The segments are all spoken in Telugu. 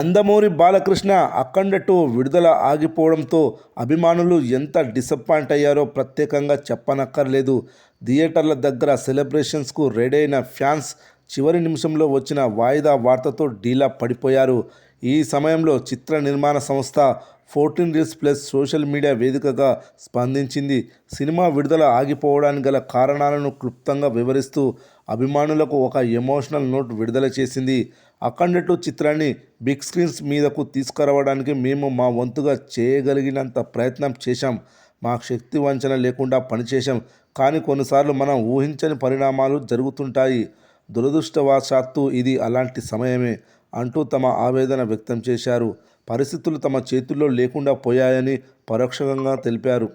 నందమూరి బాలకృష్ణ అఖండ 2 విడుదల ఆగిపోవడంతో అభిమానులు ఎంత డిసప్పాయింట్ అయ్యారో ప్రత్యేకంగా చెప్పనక్కర్లేదు. థియేటర్ల దగ్గర సెలబ్రేషన్స్కు రెడైన ఫ్యాన్స్ చివరి నిమిషంలో వచ్చిన వాయిదా వార్తతో డీలా పడిపోయారు. ఈ సమయంలో చిత్ర నిర్మాణ సంస్థ 14 రీల్స్ ప్లస్ సోషల్ మీడియా వేదికగా స్పందించింది. సినిమా విడుదల ఆగిపోవడానికి గల కారణాలను క్లుప్తంగా వివరిస్తూ అభిమానులకు ఒక ఎమోషనల్ నోట్ విడుదల చేసింది. అఖండ 2 చిత్రాన్ని బిగ్ స్క్రీన్స్ మీదకు తీసుకురావడానికి మేము మా వంతుగా చేయగలిగినంత ప్రయత్నం చేశాం. మా శక్తి వంచన లేకుండా పనిచేశాం. కానీ కొన్నిసార్లు మనం ఊహించని పరిణామాలు జరుగుతుంటాయి. దురదృష్టవశాత్తు ఇది అలాంటి సమయమే అంటూ తమ ఆవేదన వ్యక్తం చేశారు. పరిస్థితులు తమ చేతుల్లో లేకుండా పోయాయని పరోక్షంగా తెలిపారు.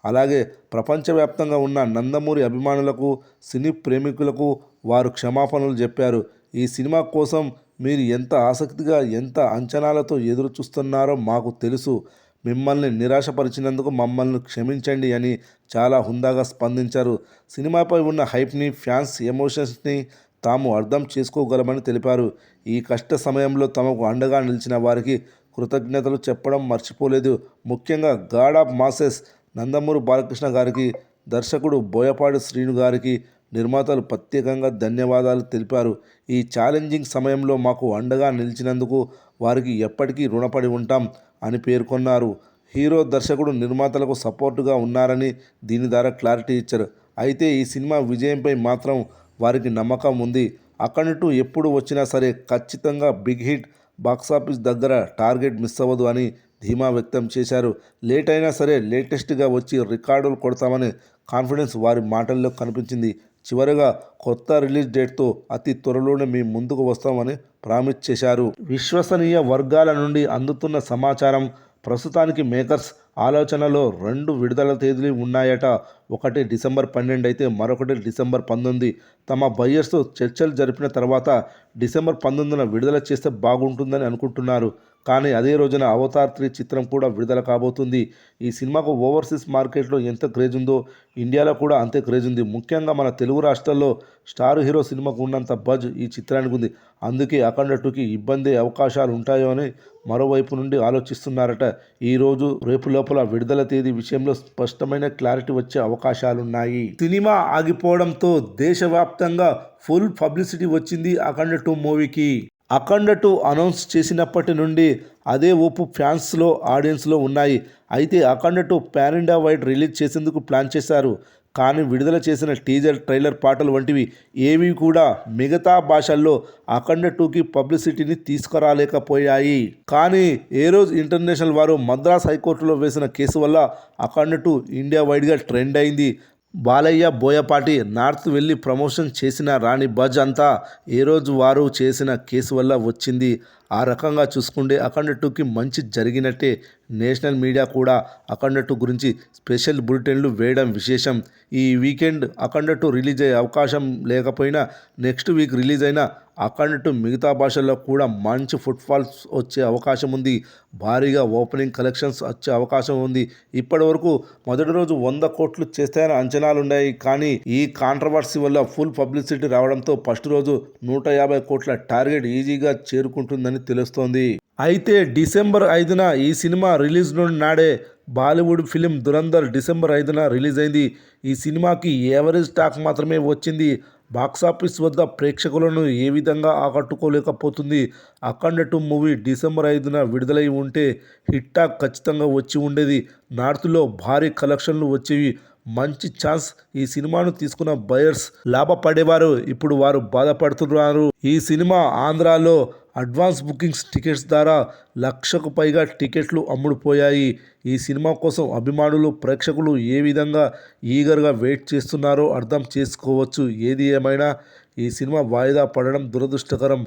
అలాగే ప్రపంచవ్యాప్తంగా ఉన్న నందమూరి అభిమానులకు, సినీ ప్రేమికులకు వారు క్షమాపణలు చెప్పారు. ఈ సినిమా కోసం మీరు ఎంత ఆసక్తిగా, ఎంత అంచనాలతో ఎదురు చూస్తున్నారో మాకు తెలుసు. మిమ్మల్ని నిరాశపరిచినందుకు మమ్మల్ని క్షమించండి అని చాలా హుందాగా స్పందించారు. సినిమాపై ఉన్న హైప్ని, ఫ్యాన్స్ ఎమోషన్స్ని తాము అర్థం చేసుకోగలమని తెలిపారు. ఈ కష్ట సమయంలో తమకు అండగా నిలిచిన వారికి కృతజ్ఞతలు చెప్పడం మర్చిపోలేదు. ముఖ్యంగా God of masses Nandamuri Balakrishna గారికి, దర్శకుడు బోయపాటి శ్రీను గారికి, నిర్మాతలు ప్రత్యేకంగా ధన్యవాదాలు తెలిపారు. ఈ ఛాలెంజింగ్ సమయంలో మాకు అండగా నిలిచినందుకు వారికి ఎప్పటికీ రుణపడి ఉంటాం అని పేర్కొన్నారు. హీరో, దర్శకుడు, నిర్మాతలకు సపోర్టుగా ఉన్నారని దీని ద్వారా క్లారిటీ ఇచ్చారు. అయితే ఈ సినిమా విజయంపై మాత్రం వారికి నమ్మకం ఉంది. అఖండ 2 ఎప్పుడు వచ్చినా సరే ఖచ్చితంగా బిగ్ హిట్, బాక్సాఫీస్ దగ్గర టార్గెట్ మిస్ అవ్వదు అని ధీమా వ్యక్తం చేశారు. లేట్ అయినా సరే లేటెస్ట్గా వచ్చి రికార్డులు కొడతామనే కాన్ఫిడెన్స్ వారి మాటల్లో కనిపించింది. చివరగా కొత్త రిలీజ్ డేట్తో అతి త్వరలోనే మీ ముందుకు వస్తామని ప్రామిస్ చేశారు. విశ్వసనీయ వర్గాల నుండి అందుతున్న సమాచారం ప్రస్తుతానికి మేకర్స్ ఆలోచనలో 2 విడుదల తేదీలు ఉన్నాయట. ఒకటి డిసెంబర్ 12 అయితే మరొకటి డిసెంబర్ 19. తమ బయ్యర్స్తో చర్చలు జరిపిన తర్వాత డిసెంబర్ 19న విడుదల చేస్తే బాగుంటుందని అనుకుంటున్నారు. కానీ అదే రోజున అవతార్ 3 చిత్రం కూడా విడుదల కాబోతుంది. ఈ సినిమాకు ఓవర్సీస్ మార్కెట్లో ఎంత క్రేజ్ ఉందో ఇండియాలో కూడా అంతే క్రేజ్ ఉంది. ముఖ్యంగా మన తెలుగు రాష్ట్రాల్లో స్టార్ హీరో సినిమాకు ఉన్నంత బజ్ ఈ చిత్రానికి ఉంది. అందుకే అఖండ 2కి ఇబ్బంది అవకాశాలు ఉంటాయో అని మరోవైపు నుండి ఆలోచిస్తున్నారట. ఈరోజు రేపు లోపల విడుదల తేదీ విషయంలో స్పష్టమైన క్లారిటీ వచ్చే అవకాశాలున్నాయి. సినిమా ఆగిపోవడంతో దేశవ్యాప్తంగా ఫుల్ పబ్లిసిటీ వచ్చింది అఖండ 2 మూవీకి. అఖండ 2 అనౌన్స్ చేసినప్పటి నుండి అదే ఊపు ఫ్యాన్స్లో, ఆడియన్స్లో ఉన్నాయి. అయితే అఖండ 2 పాన్ ఇండియా వైడ్ రిలీజ్ చేసేందుకు ప్లాన్ చేశారు. కానీ విడుదల చేసిన టీజర్, ట్రైలర్, పాటలు వంటివి ఏవి కూడా మిగతా భాషల్లో అఖండ 2కి పబ్లిసిటీని తీసుకురాలేకపోయాయి. కానీ ఏరోజ్ ఇంటర్నేషనల్ వారు మద్రాస్ హైకోర్టులో వేసిన కేసు వల్ల అఖండ 2 ఇండియా వైడ్గా ట్రెండ్ అయింది. బాలయ్య, బోయపాటి నార్త్ వెళ్ళి ప్రమోషన్ చేసిన రాని బజ్ అంతా ఏరోజు వారు చేసిన కేసు వల్ల వచ్చింది. ఆ రకంగా చూసుకుంటే అఖండ 2కి మంచి జరిగినట్టే. నేషనల్ మీడియా కూడా అఖండ 2 గురించి స్పెషల్ బులెటిన్లు వేయడం విశేషం. ఈ వీకెండ్ అఖండ 2 రిలీజ్ అయ్యే అవకాశం లేకపోయినా నెక్స్ట్ వీక్ రిలీజ్ అయిన అఖండ 2 మిగతా భాషల్లో కూడా మంచి ఫుట్ఫాల్స్ వచ్చే అవకాశం ఉంది. భారీగా ఓపెనింగ్ కలెక్షన్స్ వచ్చే అవకాశం ఉంది. ఇప్పటి వరకు మొదటి రోజు 100 కోట్లు చేస్తాయని అంచనాలున్నాయి. కానీ ఈ కాంట్రవర్సీ వల్ల ఫుల్ పబ్లిసిటీ రావడంతో ఫస్ట్ రోజు 150 కోట్ల టార్గెట్ ఈజీగా చేరుకుంటుందని తెలుస్తోంది. అయితే డిసెంబర్ 5న ఈ సినిమా రిలీజ్ నాడే బాలీవుడ్ ఫిలిం దురంధర్ డిసెంబర్ 5న రిలీజ్ అయింది. ఈ సినిమాకి యావరేజ్ టాక్ మాత్రమే వచ్చింది. బాక్సాఫీస్ వద్ద ప్రేక్షకులను ఏ విధంగా ఆకట్టుకోలేకపోతుంది. అఖండ 2 మూవీ డిసెంబర్ 5న విడుదలై ఉంటే హిట్ టాక్ ఖచ్చితంగా వచ్చి ఉండేది. నార్త్లో భారీ కలెక్షన్లు వచ్చేవి. మంచి ఛాన్స్. ఈ సినిమాను తీసుకున్న బయర్స్ లాభపడేవారు. ఇప్పుడు వారు బాధపడుతున్నారు. ఈ సినిమా ఆంధ్రాలో అడ్వాన్స్ బుకింగ్స్ టికెట్స్ ద్వారా 1,00,000కు పైగా టికెట్లు అమ్ముడుపోయాయి. ఈ సినిమా కోసం అభిమానులు, ప్రేక్షకులు ఏ విధంగా ఈగర్గా వెయిట్ చేస్తున్నారో అర్థం చేసుకోవచ్చు. ఏది ఏమైనా ఈ సినిమా వాయిదా పడడం దురదృష్టకరం.